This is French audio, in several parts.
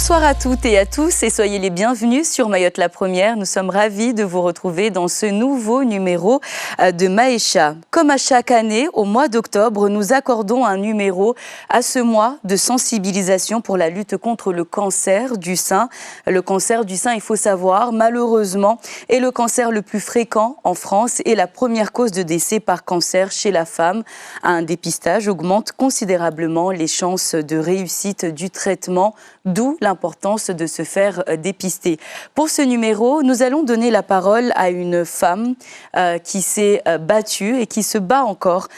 Bonsoir à toutes et à tous et soyez les bienvenus sur Mayotte la Première. Nous sommes ravis de vous retrouver dans ce nouveau numéro de Maïcha. Comme à chaque année, au mois d'octobre, nous accordons un numéro à ce mois de sensibilisation pour la lutte contre le cancer du sein. Le cancer du sein, il faut savoir, malheureusement, est le cancer le plus fréquent en France et la première cause de décès par cancer chez la femme. Un dépistage augmente considérablement les chances de réussite du traitement, d'où l'importance de se faire dépister. Pour ce numéro, nous allons donner la parole à une femme qui s'est battue et qui se bat encore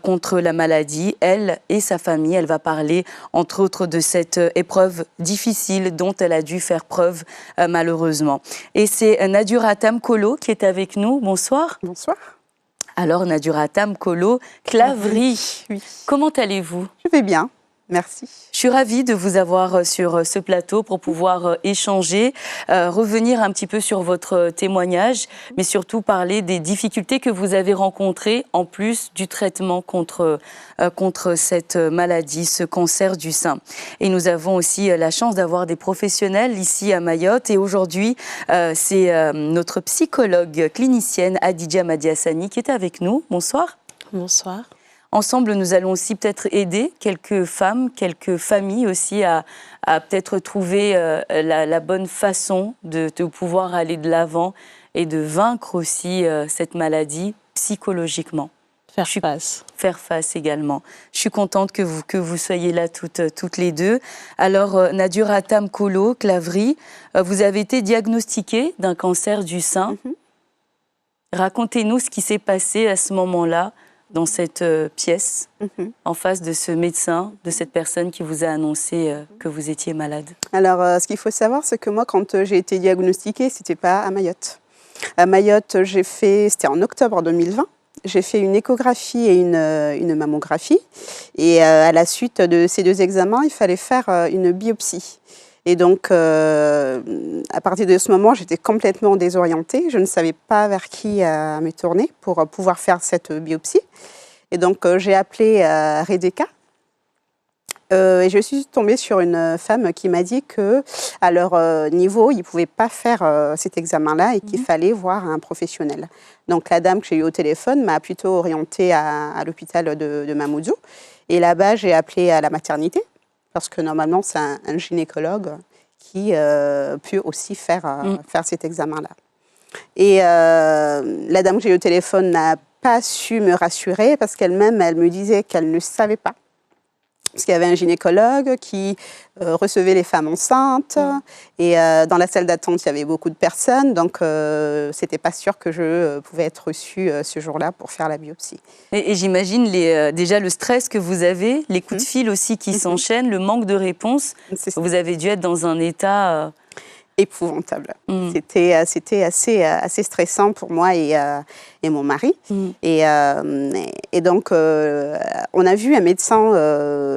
contre la maladie. Elle et sa famille, elle va parler entre autres de cette épreuve difficile dont elle a dû faire preuve malheureusement. Et c'est Naduratam Kolo qui est avec nous. Bonsoir. Bonsoir. Alors Naduratam Kolo Clavry, oui. Comment allez-vous? Je vais bien. Merci. Je suis ravie de vous avoir sur ce plateau pour pouvoir échanger, revenir un petit peu sur votre témoignage, mais surtout parler des difficultés que vous avez rencontrées en plus du traitement contre cette maladie, ce cancer du sein. Et nous avons aussi la chance d'avoir des professionnels ici à Mayotte. Et aujourd'hui, c'est notre psychologue clinicienne Adidja Madiassani qui est avec nous. Bonsoir. Bonsoir. Ensemble, nous allons aussi peut-être aider quelques femmes, quelques familles aussi à peut-être trouver la bonne façon de pouvoir aller de l'avant et de vaincre aussi cette maladie psychologiquement. Faire face également. Je suis contente que vous soyez là toutes les deux. Alors, Naduratam Kolo Clavry, vous avez été diagnostiquée d'un cancer du sein. Racontez-nous ce qui s'est passé à ce moment-là, dans cette pièce, en face de ce médecin, de cette personne qui vous a annoncé que vous étiez malade. Alors, ce qu'il faut savoir, c'est que moi, quand j'ai été diagnostiquée, c'était pas à Mayotte. À Mayotte, c'était en octobre 2020, j'ai fait une échographie et une mammographie. Et à la suite de ces deux examens, il fallait faire une biopsie. Et donc, à partir de ce moment, j'étais complètement désorientée. Je ne savais pas vers qui me tourner pour pouvoir faire cette biopsie. Et donc, j'ai appelé Redeka. Et je suis tombée sur une femme qui m'a dit qu'à leur niveau, ils ne pouvaient pas faire cet examen-là et qu'il fallait voir un professionnel. Donc, la dame que j'ai eue au téléphone m'a plutôt orientée à l'hôpital de Mamoudzou. Et là-bas, j'ai appelé à la maternité. Parce que normalement, c'est un gynécologue qui peut aussi faire cet examen-là. Et la dame que j'ai eu au téléphone n'a pas su me rassurer parce qu'elle-même, elle me disait qu'elle ne savait pas. Parce qu'il y avait un gynécologue qui recevait les femmes enceintes. Et dans la salle d'attente, il y avait beaucoup de personnes. Donc, c'était pas sûr que je pouvais être reçue ce jour-là pour faire la biopsie. Et j'imagine déjà le stress que vous avez, les coups de fil aussi qui s'enchaînent, le manque de réponse. Vous avez dû être dans un état... épouvantable. C'était assez stressant pour moi et mon mari. Et donc, on a vu un médecin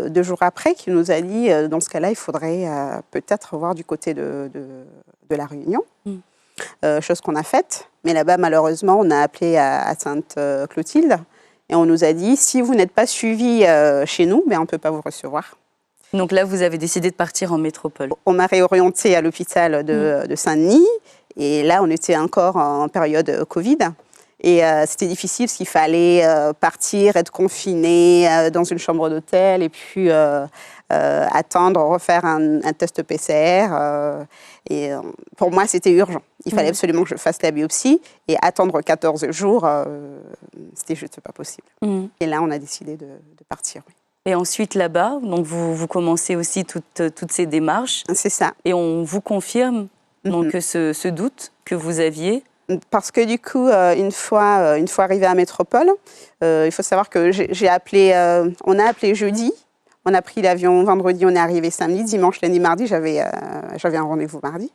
2 jours après qui nous a dit, dans ce cas-là, il faudrait peut-être voir du côté de la Réunion. Chose qu'on a faite. Mais là-bas, malheureusement, on a appelé à Sainte-Clotilde et on nous a dit, si vous n'êtes pas suivi chez nous, on ne peut pas vous recevoir. Donc là, vous avez décidé de partir en métropole. On m'a réorientée à l'hôpital de Saint-Denis. Et là, on était encore en période Covid. Et c'était difficile parce qu'il fallait partir, être confiné dans une chambre d'hôtel et puis attendre, refaire un test PCR. Et pour moi, c'était urgent. Il fallait absolument que je fasse la biopsie. Et attendre 14 jours, c'était juste pas possible. Et là, on a décidé de partir. Oui. Et ensuite, là-bas, donc vous commencez aussi toutes ces démarches. C'est ça. Et on vous confirme donc, ce doute que vous aviez. Parce que du coup, une fois arrivé à Métropole, il faut savoir que on a appelé jeudi, on a pris l'avion vendredi, on est arrivé samedi, dimanche, lundi, mardi, j'avais un rendez-vous mardi.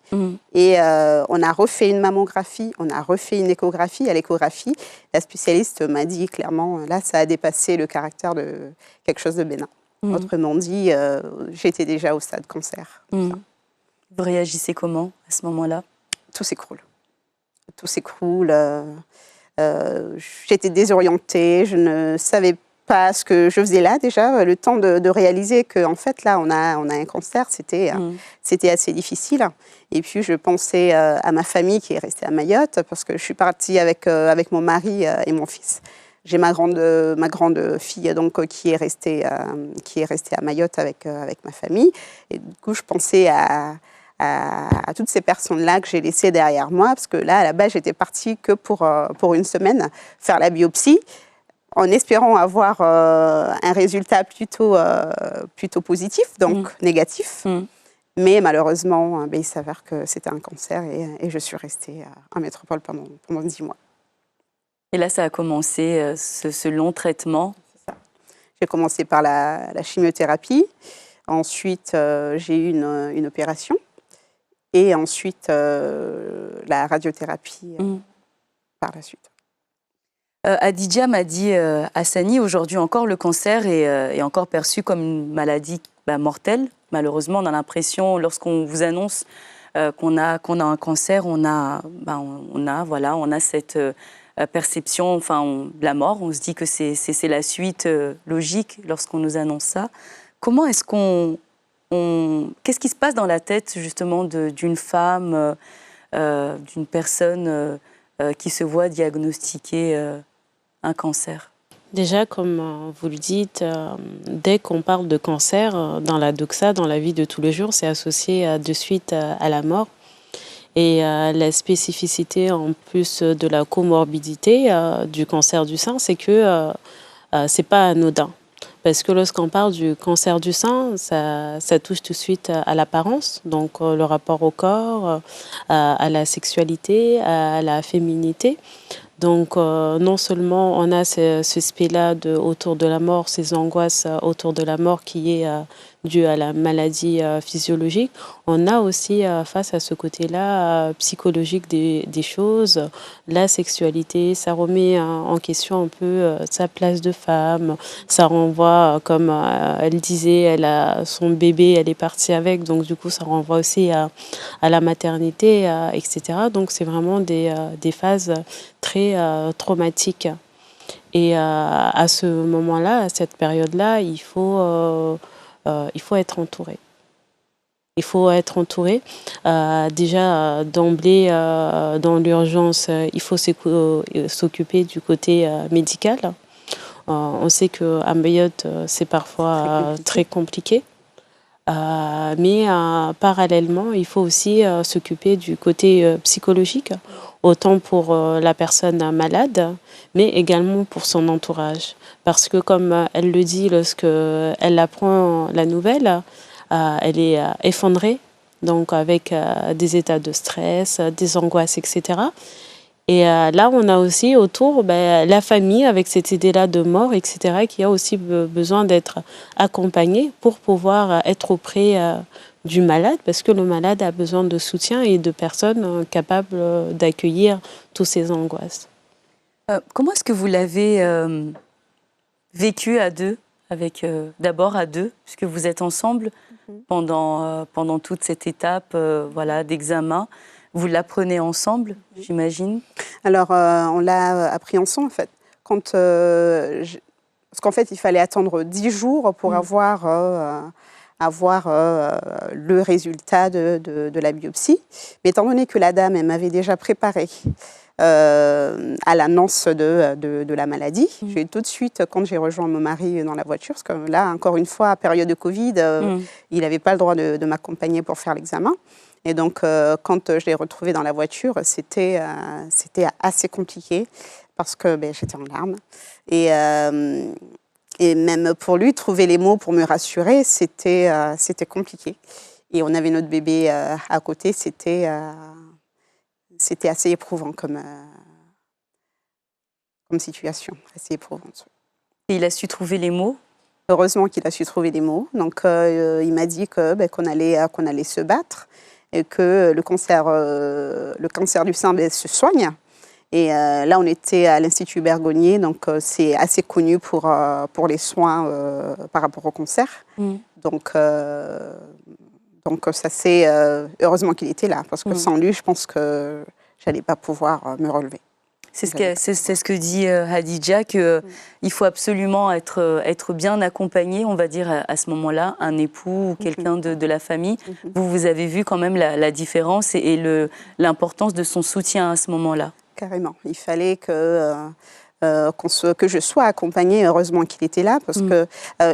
Et on a refait une mammographie, on a refait une échographie. À l'échographie, la spécialiste m'a dit clairement, là, ça a dépassé le caractère de quelque chose de bénin. Autrement dit, j'étais déjà au stade cancer. Vous réagissez comment à ce moment-là? Tout s'écroule. Tout s'écroule. J'étais désorientée, je ne savais pas ce que je faisais là déjà, le temps de réaliser qu'en fait là on a un cancer, c'était assez difficile. Et puis je pensais à ma famille qui est restée à Mayotte parce que je suis partie avec mon mari et mon fils. J'ai ma grande fille donc qui est restée à Mayotte avec ma famille. Et du coup je pensais à toutes ces personnes-là que j'ai laissées derrière moi parce que là à la base j'étais partie que pour une semaine faire la biopsie, en espérant avoir un résultat plutôt positif, donc négatif. Mais malheureusement, il s'avère que c'était un cancer et je suis restée en métropole pendant 10 mois. Et là, ça a commencé, ce long traitement. C'est ça. J'ai commencé par la chimiothérapie. Ensuite, j'ai eu une opération. Et ensuite, la radiothérapie par la suite. Adidja m'a dit, Hassani, aujourd'hui encore, le cancer est encore perçu comme une maladie mortelle. Malheureusement, on a l'impression, lorsqu'on vous annonce qu'on a un cancer, on a cette perception de la mort. On se dit que c'est la suite logique lorsqu'on nous annonce ça. Comment est-ce qu'est-ce qui se passe dans la tête justement d'une femme, d'une personne qui se voit diagnostiquer un cancer? Déjà, comme vous le dites, dès qu'on parle de cancer, dans la doxa, dans la vie de tous les jours, c'est associé de suite à la mort. Et la spécificité, en plus de la comorbidité du cancer du sein, c'est que c'est pas anodin. Parce que lorsqu'on parle du cancer du sein, ça touche tout de suite à l'apparence, donc le rapport au corps, à la sexualité, à la féminité. Donc non seulement on a ce aspect-là autour de la mort, ces angoisses autour de la mort qui est due à la maladie physiologique, on a aussi face à ce côté-là psychologique des choses, la sexualité, ça remet en question un peu sa place de femme, ça renvoie, comme elle disait, elle a son bébé, elle est partie avec, donc du coup ça renvoie aussi à la maternité, etc. Donc c'est vraiment des phases très traumatiques. Et à ce moment-là, à cette période-là, il faut être entouré. Il faut être entouré. Déjà, d'emblée, dans l'urgence, il faut s'occuper du côté médical. On sait qu'à Mayotte, c'est parfois très compliqué. Mais parallèlement, il faut aussi s'occuper du côté psychologique, autant pour la personne malade, mais également pour son entourage. Parce que comme elle le dit, lorsqu'elle apprend la nouvelle, elle est effondrée, donc avec des états de stress, des angoisses, etc. Et là, on a aussi autour la famille avec cette idée-là de mort, etc., qui a aussi besoin d'être accompagnée pour pouvoir être auprès du malade, parce que le malade a besoin de soutien et de personnes capables d'accueillir toutes ces angoisses. Comment est-ce que vous l'avez vécu à deux, d'abord à deux, puisque vous êtes ensemble pendant toute cette étape d'examen? Vous l'apprenez ensemble, j'imagine? Alors, on l'a appris ensemble, en fait. Parce qu'en fait, il fallait attendre 10 jours pour avoir le résultat de la biopsie. Mais étant donné que la dame, elle m'avait déjà préparé à l'annonce de la maladie, j'ai tout de suite, quand j'ai rejoint mon mari dans la voiture, parce que là, encore une fois, période de Covid, il n'avait pas le droit de m'accompagner pour faire l'examen. Et donc, quand je l'ai retrouvé dans la voiture, c'était assez compliqué parce que j'étais en larmes. Et même pour lui, trouver les mots pour me rassurer, c'était compliqué. Et on avait notre bébé à côté, c'était assez éprouvant comme situation, assez éprouvante. Et il a su trouver les mots? Heureusement qu'il a su trouver les mots. Donc, il m'a dit qu'on allait se battre, et que le cancer du sein se soigne. Et là, on était à l'Institut Bergonié, donc c'est assez connu pour les soins par rapport au cancer. Donc ça c'est heureusement qu'il était là, parce que sans lui, je pense que j'allais pas pouvoir me relever. C'est ce que dit Hadija, qu'il faut absolument être bien accompagné, on va dire, à ce moment-là, un époux ou quelqu'un de la famille. Vous avez vu quand même la différence et l'importance de son soutien à ce moment-là. Carrément. Il fallait que je sois accompagnée. Heureusement qu'il était là, parce que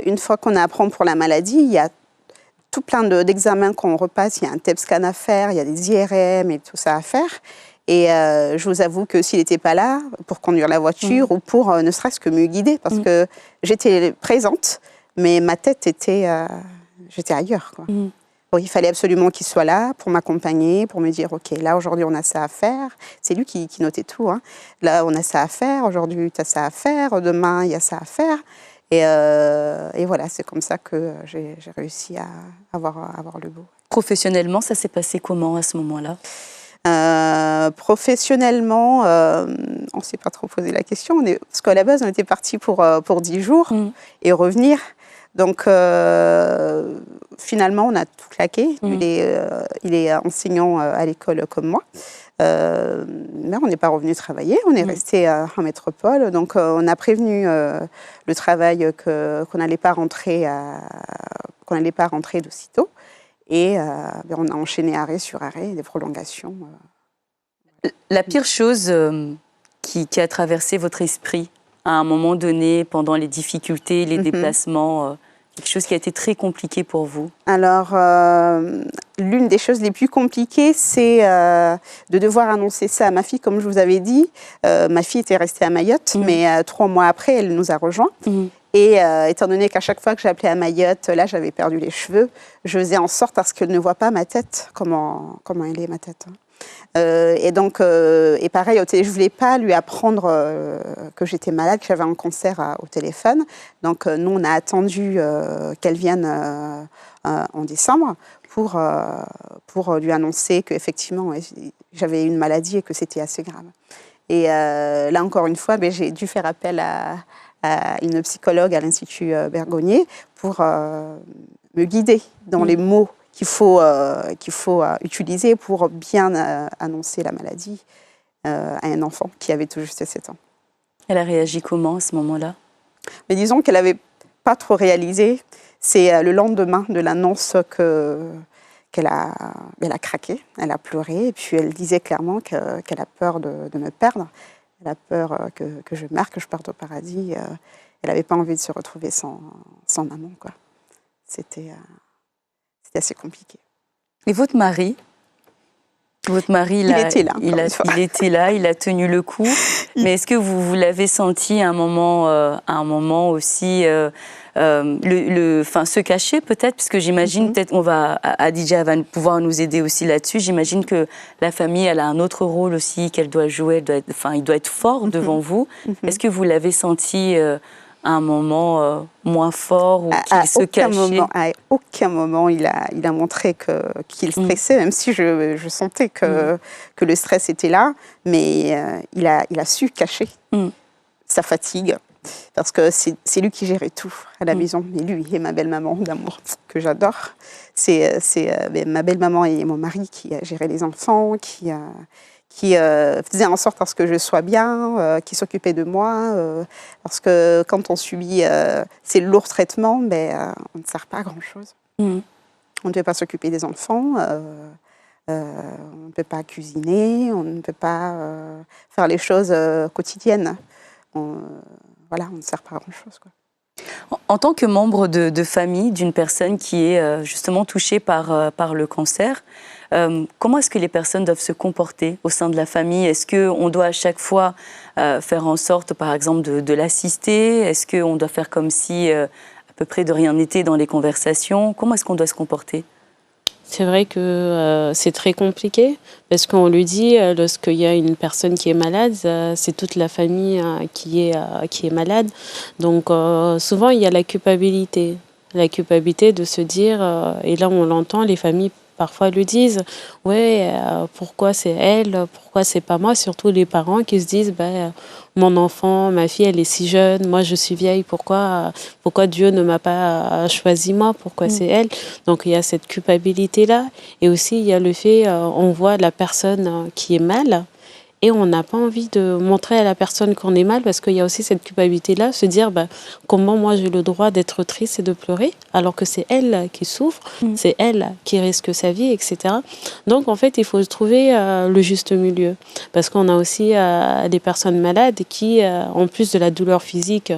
une fois qu'on apprend pour la maladie, il y a tout plein d'examens qu'on repasse. Il y a un TEP scan à faire, il y a des IRM et tout ça à faire. Et je vous avoue que s'il n'était pas là pour conduire la voiture ou pour ne serait-ce que me guider, parce que j'étais présente, mais ma tête était... j'étais ailleurs, quoi. Bon, il fallait absolument qu'il soit là pour m'accompagner, pour me dire, OK, là, aujourd'hui, on a ça à faire. C'est lui qui notait tout. Hein. Là, on a ça à faire. Aujourd'hui, tu as ça à faire. Demain, il y a ça à faire. Et voilà, c'est comme ça que j'ai réussi à avoir le beau. Professionnellement, ça s'est passé comment à ce moment-là ? Professionnellement, on ne s'est pas trop posé la question. Parce qu'à la base, on était parti pour 10 jours et revenir. Donc, finalement, on a tout claqué. Il est enseignant à l'école comme moi. Mais on n'est pas revenu travailler. On est resté en métropole. Donc, on a prévenu le travail qu'on n'allait pas rentrer d'aussitôt. Et on a enchaîné arrêt sur arrêt, des prolongations. La pire chose qui a traversé votre esprit à un moment donné, pendant les difficultés, les déplacements, quelque chose qui a été très compliqué pour vous? Alors, l'une des choses les plus compliquées, c'est de devoir annoncer ça à ma fille. Comme je vous avais dit, ma fille était restée à Mayotte, mais 3 mois après, elle nous a rejoints. Et étant donné qu'à chaque fois que j'appelais à Mayotte, là, j'avais perdu les cheveux, je faisais en sorte à ce qu'elle ne voie pas ma tête, comment elle est, ma tête. Et donc, et pareil, je ne voulais pas lui apprendre que j'étais malade, que j'avais un cancer au téléphone. Donc, nous, on a attendu qu'elle vienne en décembre pour lui annoncer qu'effectivement, j'avais une maladie et que c'était assez grave. Et là, encore une fois, j'ai dû faire appel à une psychologue à l'Institut Bergonié pour me guider dans les mots qu'il faut utiliser pour bien annoncer la maladie à un enfant qui avait tout juste 7 ans. Elle a réagi comment à ce moment-là? Mais disons qu'elle n'avait pas trop réalisé. C'est le lendemain de l'annonce qu'elle a craqué, elle a pleuré, et puis elle disait clairement qu'elle a peur de me perdre. Elle a peur que je meure, que je parte au paradis. Elle n'avait pas envie de se retrouver sans maman, quoi. C'était assez compliqué. Et votre mari, il était là. Il était là, il a tenu le coup. Mais est-ce que vous l'avez senti à un moment aussi se cacher peut-être, parce que j'imagine peut-être Hadija va pouvoir nous aider aussi là-dessus. J'imagine que la famille, elle a un autre rôle aussi qu'elle doit jouer. Il doit être fort devant vous. Est-ce que vous l'avez senti à un moment moins fort ou qu'il se cachait? À aucun moment il a montré qu'il stressait, même si je sentais que le stress était là, mais il a su cacher sa fatigue, parce que c'est lui qui gérait tout à la maison, et lui et ma belle-maman d'amour, que j'adore. C'est ma belle-maman et mon mari qui géraient les enfants, qui faisait en sorte à ce que je sois bien, qui s'occupait de moi, parce que quand on subit ces lourds traitements, on ne sert pas à grand-chose. On ne peut pas s'occuper des enfants, on ne peut pas cuisiner, on ne peut pas faire les choses quotidiennes. On ne sert pas à grand-chose, quoi. En tant que membre de famille d'une personne qui est justement touchée par le cancer, comment est-ce que les personnes doivent se comporter au sein de la famille? Est-ce qu'on doit à chaque fois faire en sorte, par exemple, de l'assister? Est-ce qu'on doit faire comme si à peu près de rien n'était dans les conversations? Comment est-ce qu'on doit se comporter? C'est vrai que c'est très compliqué, parce qu'on lui dit, lorsqu'il y a une personne qui est malade, c'est toute la famille qui est malade. Donc souvent, il y a la culpabilité de se dire, et là on l'entend, les familles parfois le disent, ouais, pourquoi c'est elle, pourquoi c'est pas moi, surtout les parents qui se disent, mon enfant, ma fille, elle est si jeune, moi je suis vieille, pourquoi Dieu ne m'a pas choisi moi, pourquoi c'est elle? Donc il y a cette culpabilité-là, et aussi il y a le fait, on voit la personne qui est mal, Et on n'a pas envie de montrer à la personne qu'on est mal parce qu'il y a aussi cette culpabilité-là, se dire comment moi j'ai le droit d'être triste et de pleurer alors que c'est elle qui souffre, c'est elle qui risque sa vie, etc. Donc en fait, il faut trouver le juste milieu parce qu'on a aussi des personnes malades qui, en plus de la douleur physique,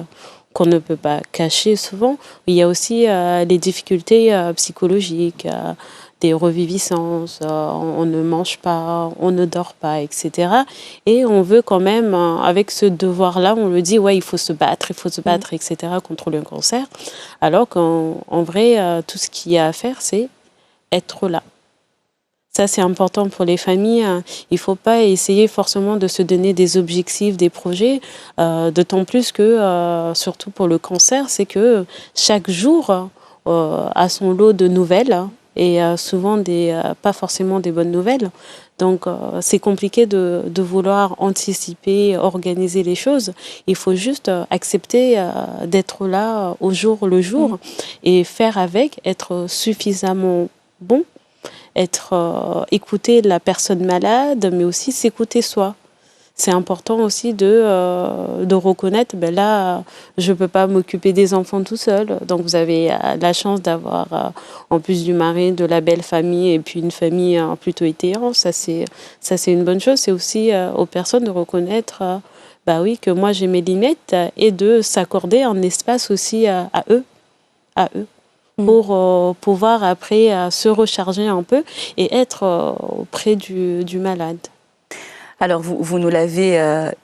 qu'on ne peut pas cacher souvent, il y a aussi les difficultés psychologiques, des reviviscences, on ne mange pas, on ne dort pas, etc. Et on veut quand même, avec ce devoir-là, on le dit, ouais, il faut se battre, etc., contre le cancer. Alors qu'en vrai, tout ce qu'il y a à faire, c'est être là. Ça, c'est important pour les familles. Il ne faut pas essayer forcément de se donner des objectifs, des projets, d'autant plus que, surtout pour le cancer, c'est que chaque jour a son lot de nouvelles et souvent pas forcément des bonnes nouvelles. Donc, c'est compliqué de vouloir anticiper, organiser les choses. Il faut juste accepter d'être là au jour le jour et faire avec, être suffisamment bon, écouter la personne malade, mais aussi s'écouter soi. C'est important aussi de reconnaître, là, je ne peux pas m'occuper des enfants tout seul. Donc, vous avez la chance d'avoir, en plus du mari, de la belle famille et puis une famille plutôt hétéro. Ça, c'est une bonne chose. C'est aussi aux personnes de reconnaître, oui, que moi, j'ai mes limites et de s'accorder un espace aussi à eux. Pour pouvoir après se recharger un peu et être auprès du malade. Alors, vous nous l'avez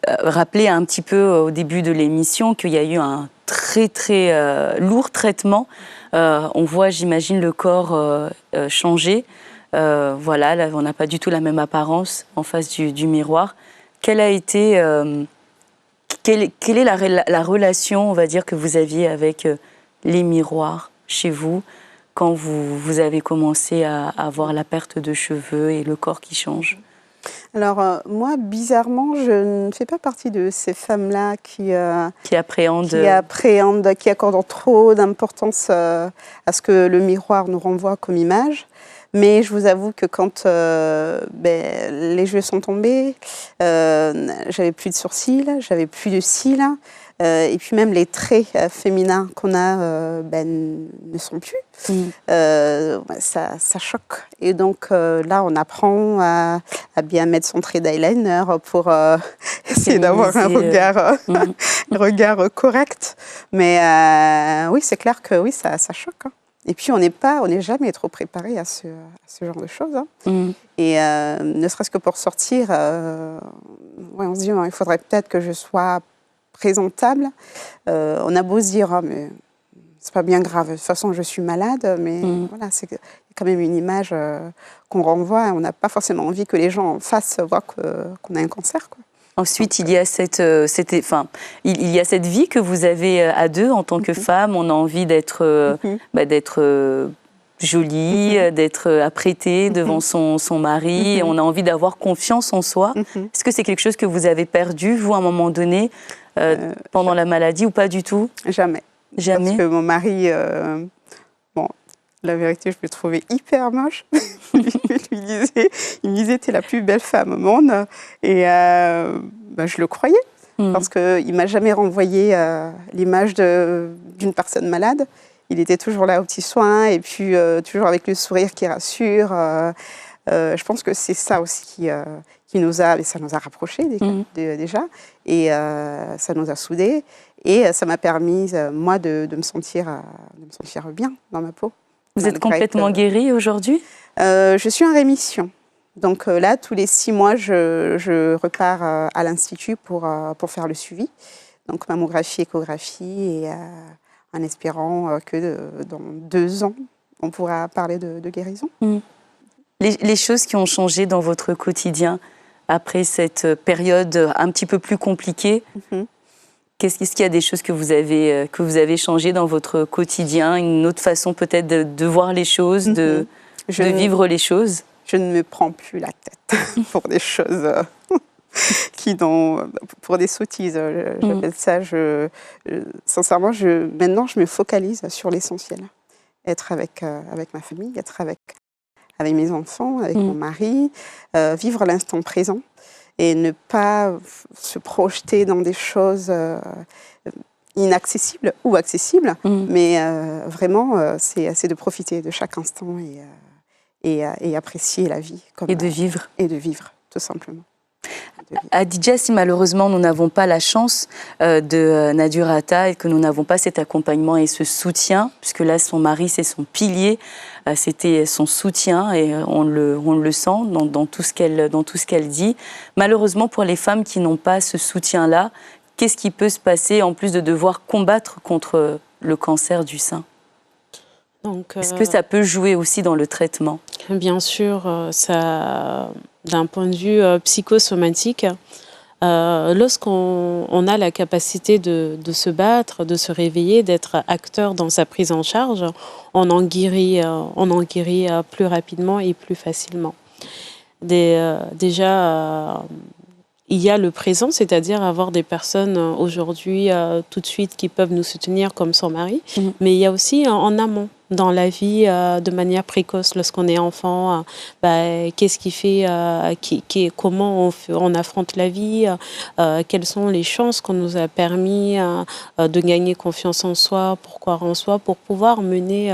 rappelé un petit peu au début de l'émission qu'il y a eu un très, très lourd traitement. On voit, j'imagine, le corps changer. Voilà, là, on n'a pas du tout la même apparence en face du miroir. Quelle a été... quelle est la relation, on va dire, que vous aviez avec les miroirs chez vous quand vous avez commencé à avoir la perte de cheveux et le corps qui change? Alors, moi, bizarrement, je ne fais pas partie de ces femmes-là qui appréhendent, qui accordent trop d'importance à ce que le miroir nous renvoie comme image. Mais je vous avoue que quand les cheveux sont tombés, j'avais plus de sourcils, j'avais plus de cils. Et puis même les traits féminins qu'on a ne sont plus. Ça choque. Et donc là, on apprend à bien mettre son trait d'eyeliner pour essayer d'avoir un regard correct. Mais oui, c'est clair que oui, ça choque. Hein. Et puis on n'est jamais trop préparé à ce genre de choses. Hein. Et ne serait-ce que pour sortir, on se dit il faudrait peut-être que je sois présentable. On a beau se dire, mais c'est pas bien grave, de toute façon je suis malade, mais voilà, c'est quand même une image qu'on renvoie et on n'a pas forcément envie que les gens en face voient qu'on a un cancer, quoi. Ensuite, il y a cette vie que vous avez à deux en tant que femme. On a envie d'être jolie, d'être apprêtée devant son mari. On a envie d'avoir confiance en soi. Est-ce que c'est quelque chose que vous avez perdu, vous, à un moment donné, pendant la maladie ou pas du tout? Jamais. Parce que mon mari, la vérité, je me trouvais hyper moche. Il me disait, t'es la plus belle femme au monde. Et je le croyais. Parce qu'il ne m'a jamais renvoyé l'image d'une personne malade. Il était toujours là aux petits soins et puis toujours avec le sourire qui rassure. Je pense que c'est ça aussi ça nous a rapprochés déjà. Et ça nous a soudés. Et ça m'a permis, moi, de me sentir bien dans ma peau. Vous êtes complètement guérie aujourd'hui? Je suis en rémission. Donc là, tous les 6 mois, je repars à l'Institut pour faire le suivi. Donc mammographie, échographie, et en espérant que dans 2 ans, on pourra parler de guérison. Les choses qui ont changé dans votre quotidien après cette période un petit peu plus compliquée, est-ce qu'il y a des choses que vous avez changées dans votre quotidien, une autre façon peut-être de voir les choses, de vivre les choses? Je ne me prends plus la tête pour des choses pour des sottises. J'appelle ça. Sincèrement, maintenant, je me focalise sur l'essentiel. Être avec ma famille, être avec mes enfants, avec mon mari, vivre l'instant présent. et ne pas se projeter dans des choses inaccessibles ou accessibles, mais vraiment, c'est de profiter de chaque instant et apprécier la vie. Et de vivre. Et de vivre, tout simplement. À Djassi, malheureusement, nous n'avons pas la chance de Nadurata et que nous n'avons pas cet accompagnement et ce soutien, puisque là, son mari, c'est son pilier, c'était son soutien et on le sent dans tout ce qu'elle dit. Malheureusement, pour les femmes qui n'ont pas ce soutien-là, qu'est-ce qui peut se passer en plus de devoir combattre contre le cancer du sein ? Est-ce que ça peut jouer aussi dans le traitement ? Bien sûr, d'un point de vue psychosomatique, lorsqu'on a la capacité de se battre, de se réveiller, d'être acteur dans sa prise en charge, on en guérit plus rapidement et plus facilement. Déjà, il y a le présent, c'est-à-dire avoir des personnes aujourd'hui tout de suite qui peuvent nous soutenir comme son mari, mais il y a aussi en amont. Dans la vie, de manière précoce, lorsqu'on est enfant, qu'est-ce qui fait, comment on affronte la vie, quelles sont les chances qu'on nous a permis de gagner confiance en soi, pour croire en soi, pour pouvoir mener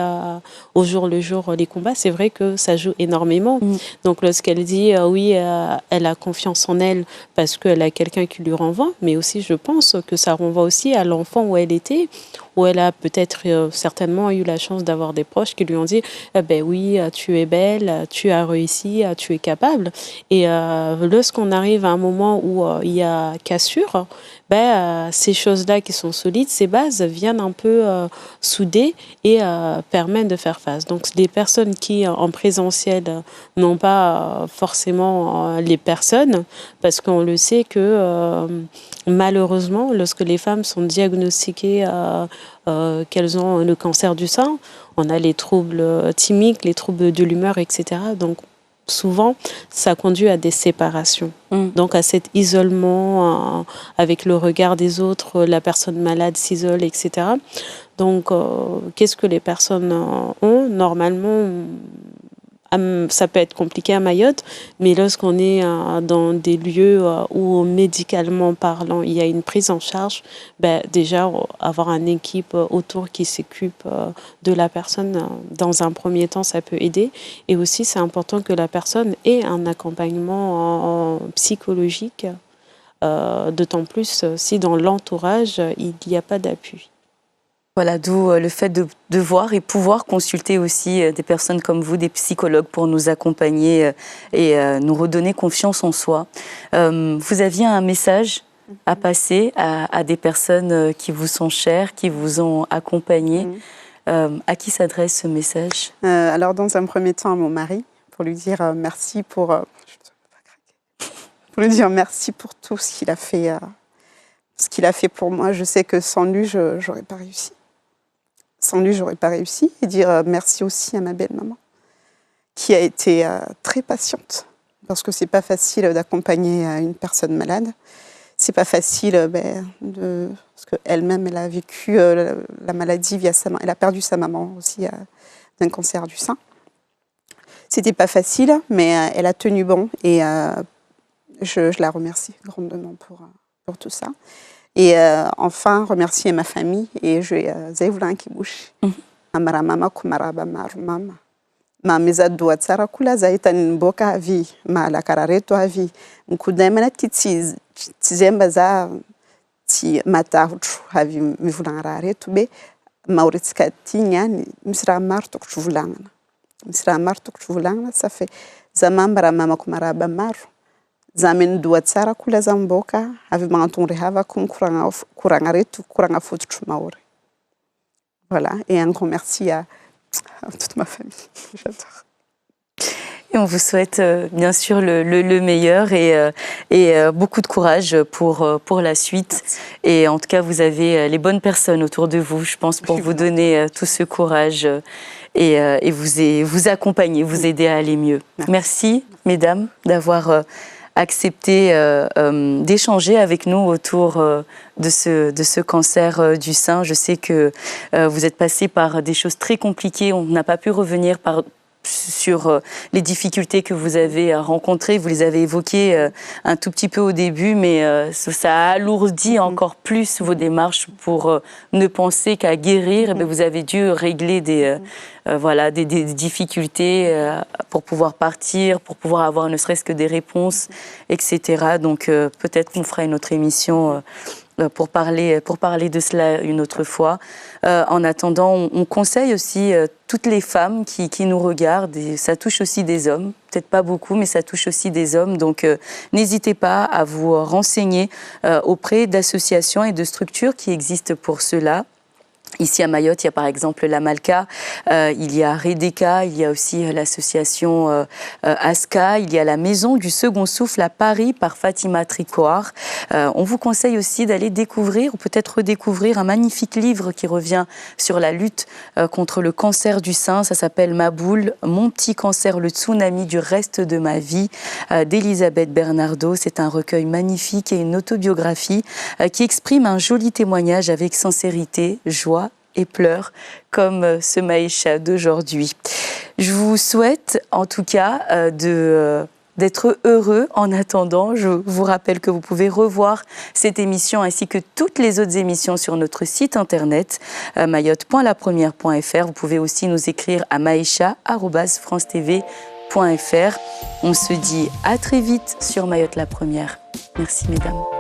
au jour le jour les combats. C'est vrai que ça joue énormément. Donc lorsqu'elle dit oui, elle a confiance en elle parce qu'elle a quelqu'un qui lui renvoie, mais aussi je pense que ça renvoie aussi à l'enfant où elle était, où elle a peut-être certainement eu la chance d'avoir des proches qui lui ont dit ben oui, tu es belle, tu as réussi, tu es capable. Et lorsqu'on arrive à un moment où il y a cassure, ces choses-là qui sont solides, ces bases viennent un peu souder et permettent de faire face. Donc des personnes qui en présentiel n'ont pas forcément les personnes, parce qu'on le sait que malheureusement, lorsque les femmes sont diagnostiquées qu'elles ont le cancer du sein, on a les troubles thymiques, les troubles de l'humeur, etc. Donc souvent, ça conduit à des séparations. Donc à cet isolement avec le regard des autres, la personne malade s'isole, etc. Donc qu'est-ce que les personnes ont ? Normalement, ça peut être compliqué à Mayotte, mais lorsqu'on est dans des lieux où médicalement parlant, il y a une prise en charge, déjà avoir une équipe autour qui s'occupe de la personne, dans un premier temps, ça peut aider. Et aussi, c'est important que la personne ait un accompagnement psychologique, d'autant plus si dans l'entourage, il n'y a pas d'appui. Voilà, d'où le fait de devoir et pouvoir consulter aussi des personnes comme vous, des psychologues, pour nous accompagner et nous redonner confiance en soi. Vous aviez un message à passer à des personnes qui vous sont chères, qui vous ont accompagné. À qui s'adresse ce message ? Alors, dans un premier temps, à mon mari, pour lui dire merci pour lui dire merci pour tout ce qu'il a fait pour moi. Je sais que sans lui, je n'aurais pas réussi. Sans lui, j'aurais pas réussi. Et dire merci aussi à ma belle-maman, qui a été très patiente, parce que c'est pas facile d'accompagner une personne malade. C'est pas facile, parce qu'elle-même, elle a vécu la maladie via sa maman. Elle a perdu sa maman aussi d'un cancer du sein. C'était pas facile, mais elle a tenu bon, et je la remercie grandement pour tout ça. Et enfin, remercier ma famille, et je Zevlan Kibush. Amara mama kumaraba maru mama. Ma meza doa tsara kula zaitan boka avi, ma la karareto avi. Nkudemana tizemba za ti matahutru avi mivulanrareto be mauritska tinyani misra marto kuvulangana. Misra marto kuvulangana, ça fait zamambara mama kumaraba maru. Zamen doa tsara kula zamboka avy magnantony rehava kuranga reto kuranga fototro maory. Voilà, et un grand merci à toute ma famille. J'adore. Et on vous souhaite bien sûr le meilleur et beaucoup de courage pour la suite. Merci. Et en tout cas, vous avez les bonnes personnes autour de vous, je pense, pour vous donner tout ce courage et vous accompagner, vous aider à aller mieux. Merci mesdames, d'avoir accepté d'échanger avec nous autour de ce cancer du sein. Je sais que vous êtes passé par des choses très compliquées. On n'a pas pu revenir sur les difficultés que vous avez rencontrées. Vous les avez évoquées un tout petit peu au début, mais ça alourdit encore plus vos démarches pour ne penser qu'à guérir. Et vous avez dû régler des difficultés pour pouvoir partir, pour pouvoir avoir ne serait-ce que des réponses, etc. Donc peut-être qu'on fera une autre émission pour parler de cela une autre fois. En attendant, on conseille aussi toutes les femmes qui nous regardent, et ça touche aussi des hommes, peut-être pas beaucoup, mais ça touche aussi des hommes. Donc n'hésitez pas à vous renseigner auprès d'associations et de structures qui existent pour cela. Ici à Mayotte, il y a par exemple la Malka, il y a Redeka, il y a aussi l'association ASCA, il y a la Maison du Second Souffle à Paris par Fatima Tricoire. On vous conseille aussi d'aller découvrir ou peut-être redécouvrir un magnifique livre qui revient sur la lutte contre le cancer du sein. Ça s'appelle Ma boule, mon petit cancer, le tsunami du reste de ma vie d'Elisabeth Bernardo. C'est un recueil magnifique et une autobiographie qui exprime un joli témoignage avec sincérité, joie et pleurs, comme ce Maïcha d'aujourd'hui. Je vous souhaite en tout cas d'être heureux en attendant. Je vous rappelle que vous pouvez revoir cette émission ainsi que toutes les autres émissions sur notre site internet mayotte.lapremière.fr. Vous pouvez aussi nous écrire à maïcha@francetv.fr. On se dit à très vite sur Mayotte la Première. Merci mesdames.